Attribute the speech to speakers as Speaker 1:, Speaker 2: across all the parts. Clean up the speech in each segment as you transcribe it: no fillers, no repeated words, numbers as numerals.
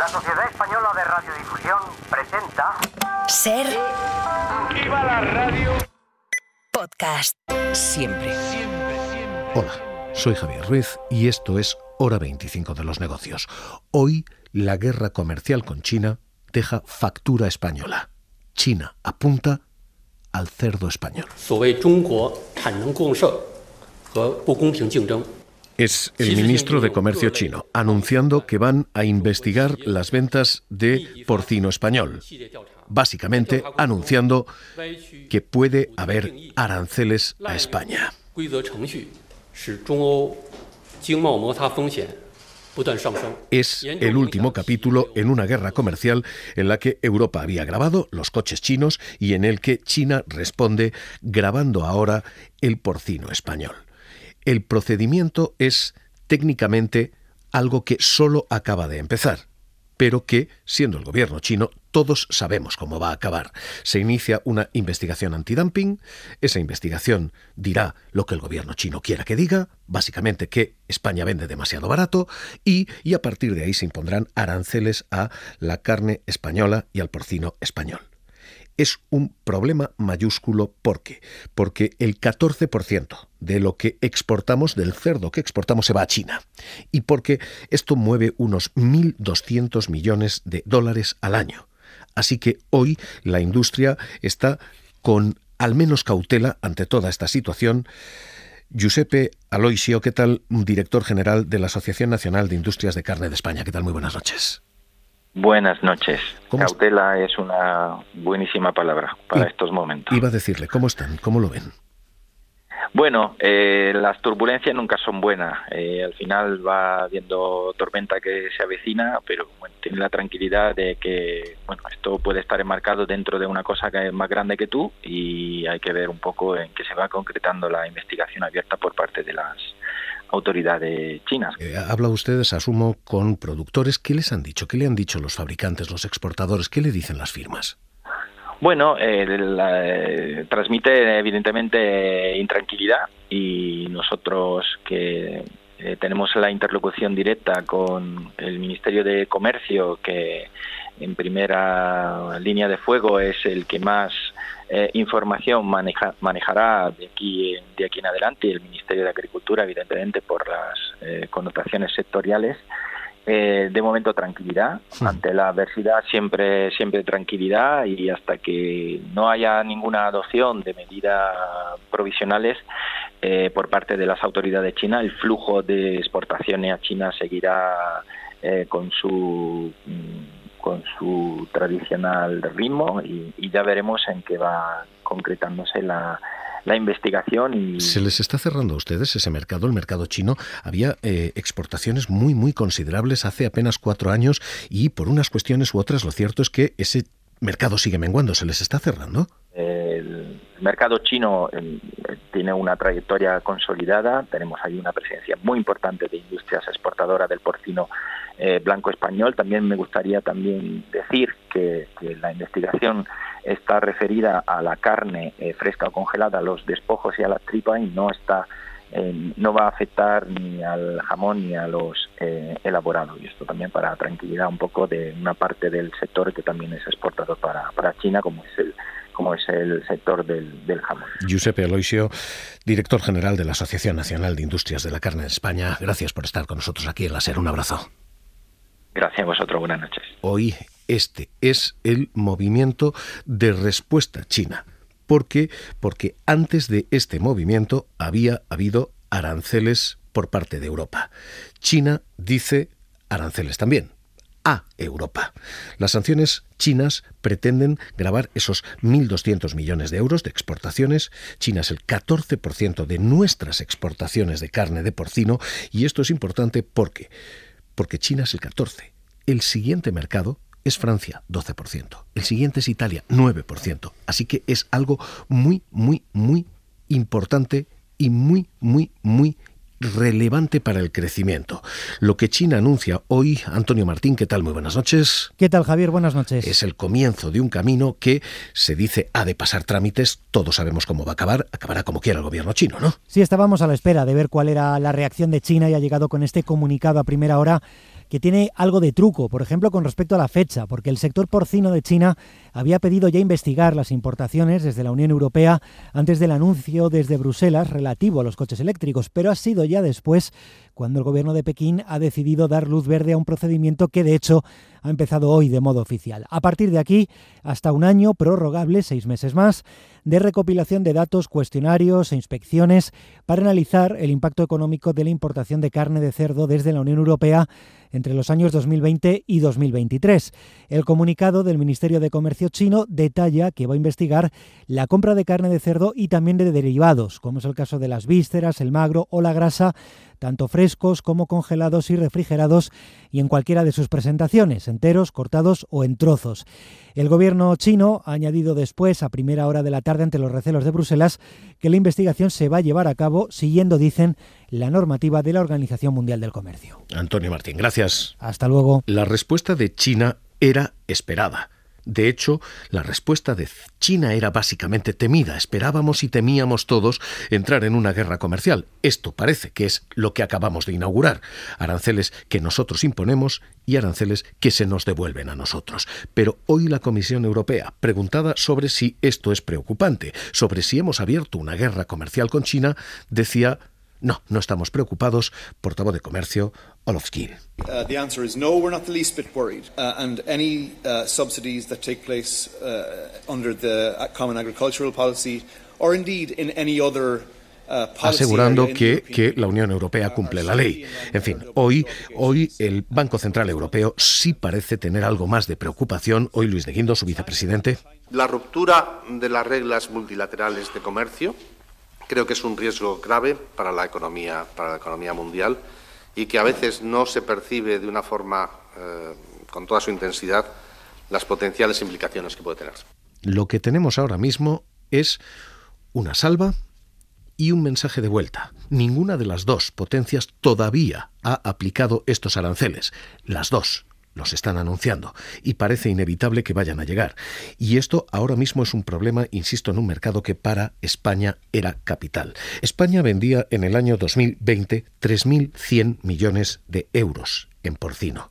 Speaker 1: La Sociedad Española de Radiodifusión presenta...
Speaker 2: Ser...
Speaker 3: ¡Viva la radio!
Speaker 2: Podcast. Siempre.
Speaker 4: Hola, soy Javier Ruiz y esto es Hora 25 de los negocios. Hoy, la guerra comercial con China deja factura española. China apunta al cerdo español. Es el ministro de Comercio chino anunciando que van a investigar las ventas de porcino español. Básicamente anunciando que puede haber aranceles a España. Es el último capítulo en una guerra comercial en la que Europa había grabado los coches chinos y en el que China responde grabando ahora el porcino español. El procedimiento es técnicamente algo que solo acaba de empezar, pero que, siendo el gobierno chino, todos sabemos cómo va a acabar. Se inicia una investigación antidumping, esa investigación dirá lo que el gobierno chino quiera que diga, básicamente que España vende demasiado barato, y a partir de ahí se impondrán aranceles a la carne española y al porcino español. Es un problema mayúsculo. ¿Por qué? Porque el 14% de lo que exportamos, del cerdo que exportamos, se va a China. Y porque esto mueve unos 1.200 millones de dólares al año. Así que hoy la industria está con al menos cautela ante toda esta situación. Giuseppe Aloisio, ¿qué tal? Director general de la Asociación Nacional de Industrias de Carne de España. ¿Qué tal? Muy buenas noches.
Speaker 5: Buenas noches. Cautela es una buenísima palabra para estos momentos.
Speaker 4: Iba a decirle, ¿cómo están? ¿Cómo lo ven?
Speaker 5: Bueno, las turbulencias nunca son buenas. Al final va habiendo tormenta que se avecina, pero bueno, tiene la tranquilidad de que esto puede estar enmarcado dentro de una cosa que es más grande que tú y hay que ver un poco en qué se va concretando la investigación abierta por parte de las autoridades chinas.
Speaker 4: Habla ustedes, asumo, con productores. ¿Qué les han dicho? ¿Qué le han dicho los fabricantes, los exportadores? ¿Qué le dicen las firmas?
Speaker 5: Bueno, transmite evidentemente intranquilidad y nosotros que tenemos la interlocución directa con el Ministerio de Comercio, que en primera línea de fuego es el que más información manejará de aquí en adelante, y el Ministerio de Agricultura, evidentemente, por las connotaciones sectoriales. De momento tranquilidad, ante la adversidad siempre tranquilidad, y hasta que no haya ninguna adopción de medidas provisionales por parte de las autoridades chinas, el flujo de exportaciones a China seguirá con su tradicional ritmo y ya veremos en qué va concretándose la investigación. Y
Speaker 4: ¿se les está cerrando a ustedes ese mercado, el mercado chino? Había exportaciones muy considerables hace apenas 4 años y por unas cuestiones u otras lo cierto es que ese mercado sigue menguando. ¿Se les está cerrando?
Speaker 5: El mercado chino tiene una trayectoria consolidada. Tenemos ahí una presencia muy importante de industrias exportadoras del porcino blanco español. También me gustaría decir que la investigación está referida a la carne fresca o congelada, a los despojos y a las tripas, y no va a afectar ni al jamón ni a los elaborados. Y esto también para tranquilidad un poco de una parte del sector que también es exportador para China, como es el sector del jamón.
Speaker 4: Giuseppe Aloisio, director general de la Asociación Nacional de Industrias de la Carne de España, gracias por estar con nosotros aquí en la SER. Un abrazo.
Speaker 5: Gracias a vosotros, buenas noches.
Speaker 4: Hoy este es el movimiento de respuesta china. ¿Por qué? Porque antes de este movimiento había habido aranceles por parte de Europa. China dice aranceles también a Europa. Las sanciones chinas pretenden gravar esos 1.200 millones de euros de exportaciones. China es el 14% de nuestras exportaciones de carne de porcino, y esto es importante porque China es el 14%. El siguiente mercado es Francia, 12%. El siguiente es Italia, 9%. Así que es algo muy importante y muy relevante para el crecimiento. Lo que China anuncia hoy, Antonio Martín, ¿qué tal? Muy buenas noches.
Speaker 6: ¿Qué tal, Javier? Buenas noches.
Speaker 4: Es el comienzo de un camino que se dice ha de pasar trámites. Todos sabemos cómo va a acabar. Acabará como quiera el gobierno chino, ¿no?
Speaker 6: Sí, estábamos a la espera de ver cuál era la reacción de China y ha llegado con este comunicado a primera hora que tiene algo de truco, por ejemplo, con respecto a la fecha, porque el sector porcino de China había pedido ya investigar las importaciones desde la Unión Europea antes del anuncio desde Bruselas relativo a los coches eléctricos, pero ha sido ya después cuando el gobierno de Pekín ha decidido dar luz verde a un procedimiento que, de hecho, ha empezado hoy de modo oficial. A partir de aquí, hasta un año prorrogable, 6 meses más, de recopilación de datos, cuestionarios e inspecciones para analizar el impacto económico de la importación de carne de cerdo desde la Unión Europea entre los años 2020 y 2023. El comunicado del Ministerio de Comercio chino detalla que va a investigar la compra de carne de cerdo y también de derivados, como es el caso de las vísceras, el magro o la grasa, tanto frescos como congelados y refrigerados, y en cualquiera de sus presentaciones, enteros, cortados o en trozos. El gobierno chino ha añadido después, a primera hora de la tarde, ante los recelos de Bruselas, que la investigación se va a llevar a cabo siguiendo, dicen, la normativa de la Organización Mundial del Comercio.
Speaker 4: Antonio Martín, gracias.
Speaker 6: Hasta luego.
Speaker 4: La respuesta de China era esperada. De hecho, la respuesta de China era básicamente temida. Esperábamos y temíamos todos entrar en una guerra comercial. Esto parece que es lo que acabamos de inaugurar. Aranceles que nosotros imponemos y aranceles que se nos devuelven a nosotros. Pero hoy la Comisión Europea, preguntada sobre si esto es preocupante, sobre si hemos abierto una guerra comercial con China, decía: no estamos preocupados. Portavoz de Comercio, Olof Skeel.
Speaker 7: The answer is no, we're not the least bit worried. And any subsidies that take place under the Common Agricultural Policy, or indeed in any other
Speaker 4: asegurando que la Unión Europea cumple la ley. En fin, hoy el Banco Central Europeo sí parece tener algo más de preocupación. Hoy Luis de Guindos, su vicepresidente.
Speaker 8: La ruptura de las reglas multilaterales de comercio creo que es un riesgo grave para la economía mundial y que a veces no se percibe de una forma con toda su intensidad las potenciales implicaciones que puede tener.
Speaker 4: Lo que tenemos ahora mismo es una salva y un mensaje de vuelta. Ninguna de las dos potencias todavía ha aplicado estos aranceles. Las dos los están anunciando y parece inevitable que vayan a llegar. Y esto ahora mismo es un problema, insisto, en un mercado que para España era capital. España vendía en el año 2020 3.100 millones de euros en porcino.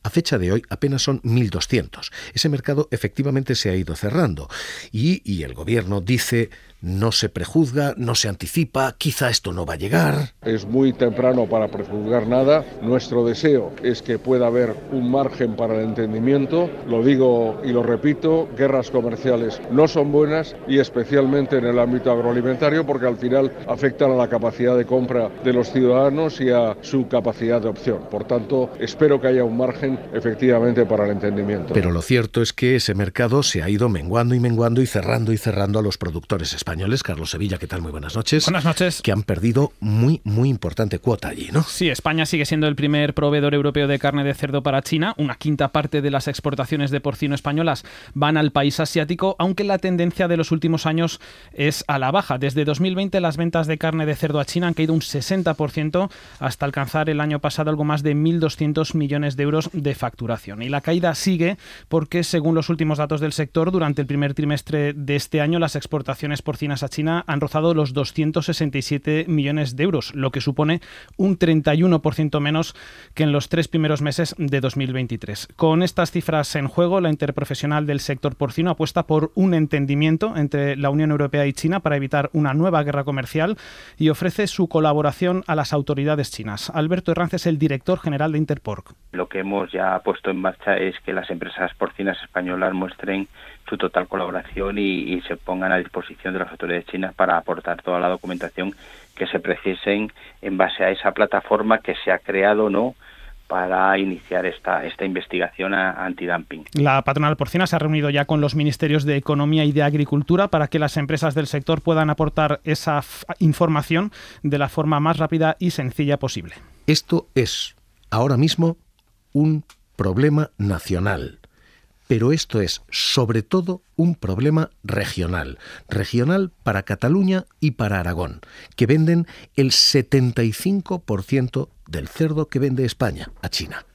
Speaker 4: A fecha de hoy apenas son 1.200. Ese mercado efectivamente se ha ido cerrando y el gobierno dice: no se prejuzga, no se anticipa, quizá esto no va a llegar.
Speaker 9: Es muy temprano para prejuzgar nada. Nuestro deseo es que pueda haber un margen para el entendimiento. Lo digo y lo repito, guerras comerciales no son buenas, y especialmente en el ámbito agroalimentario, porque al final afectan a la capacidad de compra de los ciudadanos y a su capacidad de opción. Por tanto, espero que haya un margen efectivamente para el entendimiento.
Speaker 4: Pero lo cierto es que ese mercado se ha ido menguando y cerrando a los productores españoles. Carlos Sevilla, ¿qué tal? Muy buenas noches.
Speaker 10: Buenas noches.
Speaker 4: Que han perdido muy importante cuota allí, ¿no?
Speaker 10: Sí, España sigue siendo el primer proveedor europeo de carne de cerdo para China. Una quinta parte de las exportaciones de porcino españolas van al país asiático, aunque la tendencia de los últimos años es a la baja. Desde 2020 las ventas de carne de cerdo a China han caído un 60% hasta alcanzar el año pasado algo más de 1.200 millones de euros de facturación. Y la caída sigue porque, según los últimos datos del sector, durante el primer trimestre de este año las exportaciones porcinas a China han rozado los 267 millones de euros, lo que supone un 31% menos que en los 3 primeros meses de 2023. Con estas cifras en juego, la interprofesional del sector porcino apuesta por un entendimiento entre la Unión Europea y China para evitar una nueva guerra comercial y ofrece su colaboración a las autoridades chinas. Alberto Herranz es el director general de Interporc.
Speaker 5: Lo que hemos ya puesto en marcha es que las empresas porcinas españolas muestren su total colaboración y se pongan a disposición de las autoridades chinas para aportar toda la documentación que se precisen en base a esa plataforma que se ha creado, ¿no?, para iniciar esta investigación antidumping.
Speaker 10: La patronal porcina se ha reunido ya con los ministerios de Economía y de Agricultura para que las empresas del sector puedan aportar esa información de la forma más rápida y sencilla posible.
Speaker 4: Esto es ahora mismo un problema nacional. Pero esto es, sobre todo, un problema regional. Regional para Cataluña y para Aragón, que venden el 75% del cerdo que vende España a China.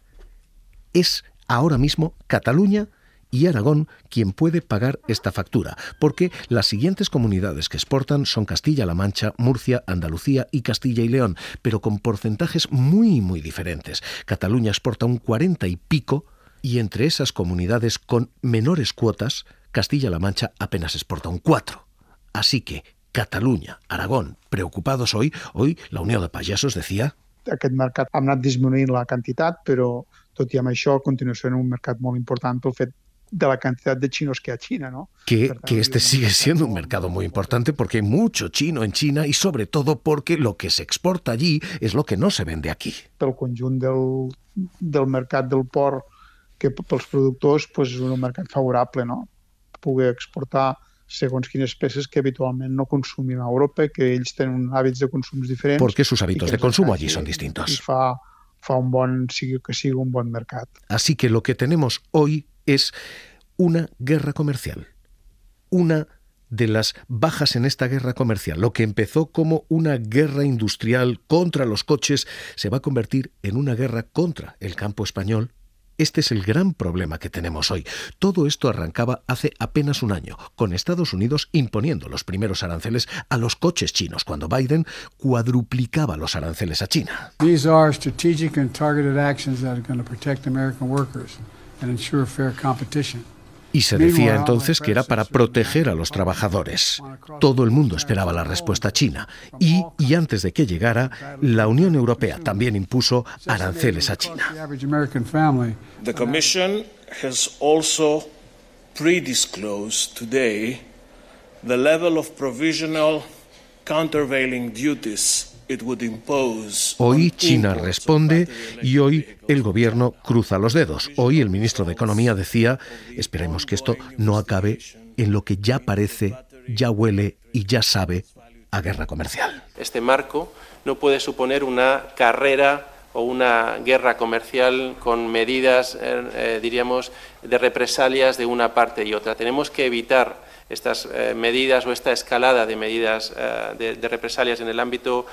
Speaker 4: Es ahora mismo Cataluña y Aragón quien puede pagar esta factura, porque las siguientes comunidades que exportan son Castilla-La Mancha, Murcia, Andalucía y Castilla y León, pero con porcentajes muy diferentes. Cataluña exporta un 40 y pico, y entre esas comunidades con menores cuotas, Castilla-La Mancha apenas exporta un 4. Así que Catalunya, Aragón, preocupados hoy la Unió de Pagesos decía:
Speaker 11: aquest mercat ha anat disminuint la quantitat, però tot i amb això continua sent un mercat molt important pel fet de la cantidad de chinos que hay en China, ¿no?
Speaker 4: Que este sigue siendo un mercado muy importante porque hay mucho chino en China y sobre todo porque lo que se exporta allí es lo que no se vende aquí.
Speaker 11: Pel conjunt del mercat del port, que pels productors pues, és un mercat favorable, no? Poder exportar segons quines peces que habitualment no consumim a Europa, que ells tenen hàbits de consums diferents.
Speaker 4: Porque sus hábitos de consumo allí son distintos.
Speaker 11: I fa que sigui un bon mercat.
Speaker 4: Así que lo que tenemos hoy es una guerra comercial. Una de las bajas en esta guerra comercial, lo que empezó como una guerra industrial contra los coches, se va a convertir en una guerra contra el campo español. Este es el gran problema que tenemos hoy. Todo esto arrancaba hace apenas un año, con Estados Unidos imponiendo los primeros aranceles a los coches chinos, cuando Biden cuadruplicaba los aranceles a China.
Speaker 12: These are strategic and targeted actions that are going to protect American workers and ensure fair competition.
Speaker 4: Y se decía entonces que era para proteger a los trabajadores. Todo el mundo esperaba la respuesta china. Y antes de que llegara, la Unión Europea también impuso aranceles a China.
Speaker 3: The Commission has also pre-disclosed today the level of provisional countervailing duties it would impose.
Speaker 4: Hoy China responde y hoy el gobierno cruza los dedos. Hoy el ministro de Economía decía: esperemos que esto no acabe en lo que ya parece, ya huele y ya sabe a guerra comercial.
Speaker 13: Este marco no puede suponer una carrera o una guerra comercial con medidas, diríamos, de represalias de una parte y otra. Tenemos que evitar estas medidas o esta escalada de medidas de represalias en el ámbito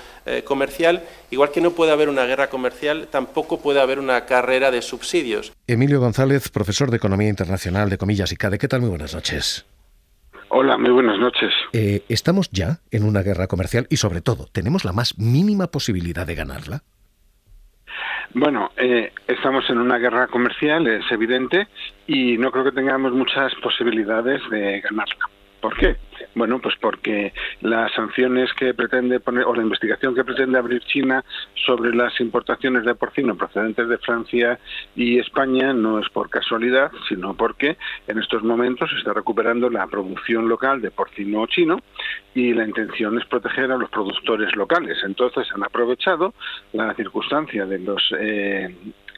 Speaker 13: comercial. Igual que no puede haber una guerra comercial, tampoco puede haber una carrera de subsidios.
Speaker 4: Emilio González, profesor de Economía Internacional de Comillas y CADE. ¿Qué tal? Muy buenas noches.
Speaker 14: Hola, muy buenas noches.
Speaker 4: ¿Estamos ya en una guerra comercial y, sobre todo, tenemos la más mínima posibilidad de ganarla?
Speaker 14: Bueno, estamos en una guerra comercial, es evidente, y no creo que tengamos muchas posibilidades de ganarla. ¿Por qué? Bueno, pues porque las sanciones que pretende poner, o la investigación que pretende abrir China sobre las importaciones de porcino procedentes de Francia y España no es por casualidad, sino porque en estos momentos se está recuperando la producción local de porcino chino y la intención es proteger a los productores locales. Entonces han aprovechado la circunstancia de los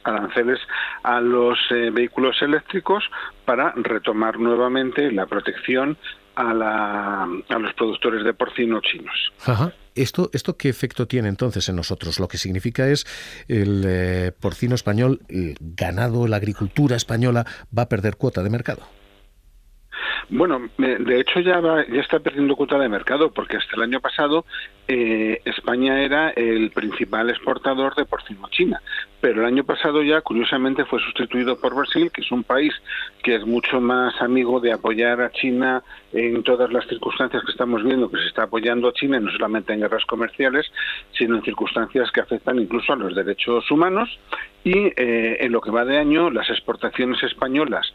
Speaker 14: aranceles a los vehículos eléctricos para retomar nuevamente la protección a los productores de porcino chinos.
Speaker 4: Ajá. ¿Esto qué efecto tiene entonces en nosotros? Lo que significa es el porcino español, el ganado, la agricultura española va a perder cuota de mercado.
Speaker 14: Bueno, de hecho ya está perdiendo cuota de mercado, porque hasta el año pasado España era el principal exportador de porcino a China, pero el año pasado ya curiosamente fue sustituido por Brasil, que es un país que es mucho más amigo de apoyar a China en todas las circunstancias que estamos viendo que se está apoyando a China, no solamente en guerras comerciales, sino en circunstancias que afectan incluso a los derechos humanos. Y en lo que va de año, las exportaciones españolas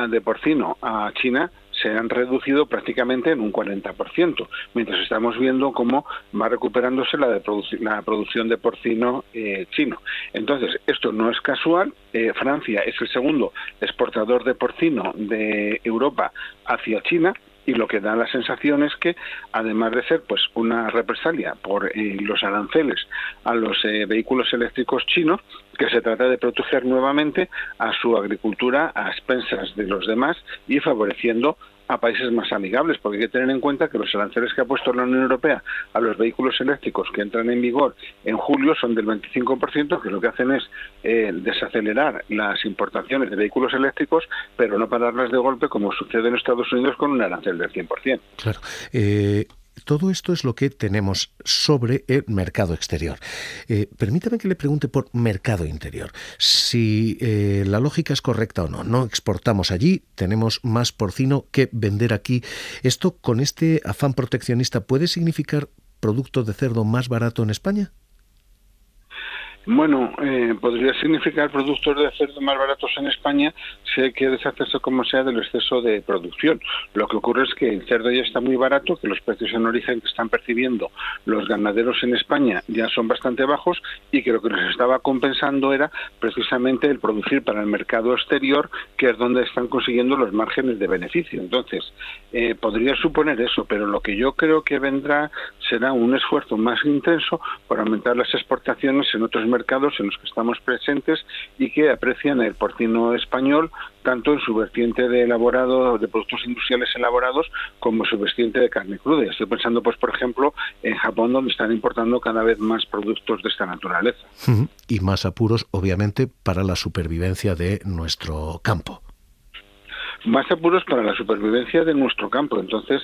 Speaker 14: de porcino a China se han reducido prácticamente en un 40%, mientras estamos viendo cómo va recuperándose la producción de porcino chino. Entonces, esto no es casual. Francia es el segundo exportador de porcino de Europa hacia China, y lo que da la sensación es que, además de ser pues una represalia por los aranceles a los vehículos eléctricos chinos, que se trata de proteger nuevamente a su agricultura a expensas de los demás y favoreciendo a países más amigables, porque hay que tener en cuenta que los aranceles que ha puesto la Unión Europea a los vehículos eléctricos que entran en vigor en julio son del 25%, que lo que hacen es desacelerar las importaciones de vehículos eléctricos, pero no pararlas de golpe como sucede en Estados Unidos con un arancel del 100%.
Speaker 4: Claro. todo esto es lo que tenemos sobre el mercado exterior. Permítame que le pregunte por mercado interior. Si la lógica es correcta o no. No exportamos allí, tenemos más porcino que vender aquí. ¿Esto, con este afán proteccionista, puede significar producto de cerdo más barato en España?
Speaker 14: Bueno, podría significar productos de cerdo más baratos en España si hay que deshacerse como sea del exceso de producción. Lo que ocurre es que el cerdo ya está muy barato, que los precios en origen que están percibiendo los ganaderos en España ya son bastante bajos y que lo que nos estaba compensando era precisamente el producir para el mercado exterior, que es donde están consiguiendo los márgenes de beneficio. Entonces, podría suponer eso, pero lo que yo creo que vendrá será un esfuerzo más intenso por aumentar las exportaciones en otros mercados en los que estamos presentes y que aprecian el porcino español tanto en su vertiente de elaborado, de productos industriales elaborados, como su vertiente de carne cruda. Estoy pensando, pues, por ejemplo, en Japón, donde están importando cada vez más productos de esta naturaleza.
Speaker 4: Y más apuros, obviamente, para la supervivencia de nuestro campo.
Speaker 14: Más apuros para la supervivencia de nuestro campo. Entonces,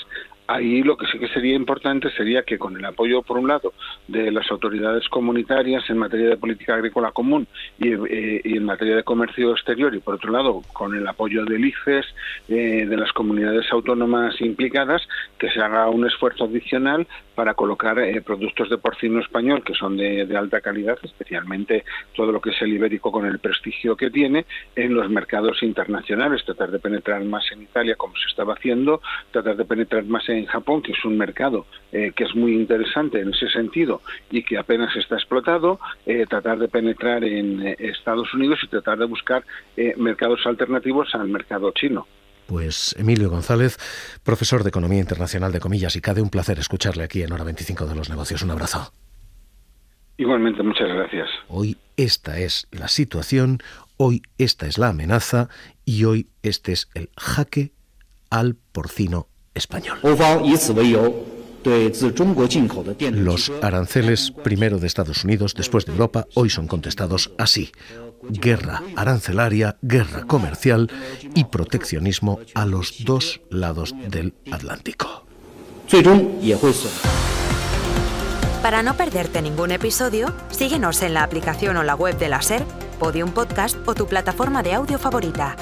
Speaker 14: ahí lo que sí que sería importante sería que, con el apoyo, por un lado, de las autoridades comunitarias en materia de política agrícola común y en materia de comercio exterior, y por otro lado, con el apoyo del ICES, de las comunidades autónomas implicadas, que se haga un esfuerzo adicional para colocar productos de porcino español que son de alta calidad, especialmente todo lo que es el ibérico con el prestigio que tiene, en los mercados internacionales, tratar de penetrar más en Italia como se estaba haciendo, tratar de penetrar más en Japón, que es un mercado que es muy interesante en ese sentido y que apenas está explotado, tratar de penetrar en Estados Unidos y tratar de buscar mercados alternativos al mercado chino.
Speaker 4: Pues Emilio González, profesor de Economía Internacional de Comillas y CADE, un placer escucharle aquí en Hora 25 de los Negocios. Un abrazo.
Speaker 14: Igualmente, muchas gracias.
Speaker 4: Hoy esta es la situación, hoy esta es la amenaza y hoy este es el jaque al porcino español. Los aranceles, primero de Estados Unidos, después de Europa, hoy son contestados así: guerra arancelaria, guerra comercial y proteccionismo a los dos lados del Atlántico.
Speaker 15: Para no perderte ningún episodio, síguenos en la aplicación o la web de la SER, Podium Podcast o tu plataforma de audio favorita.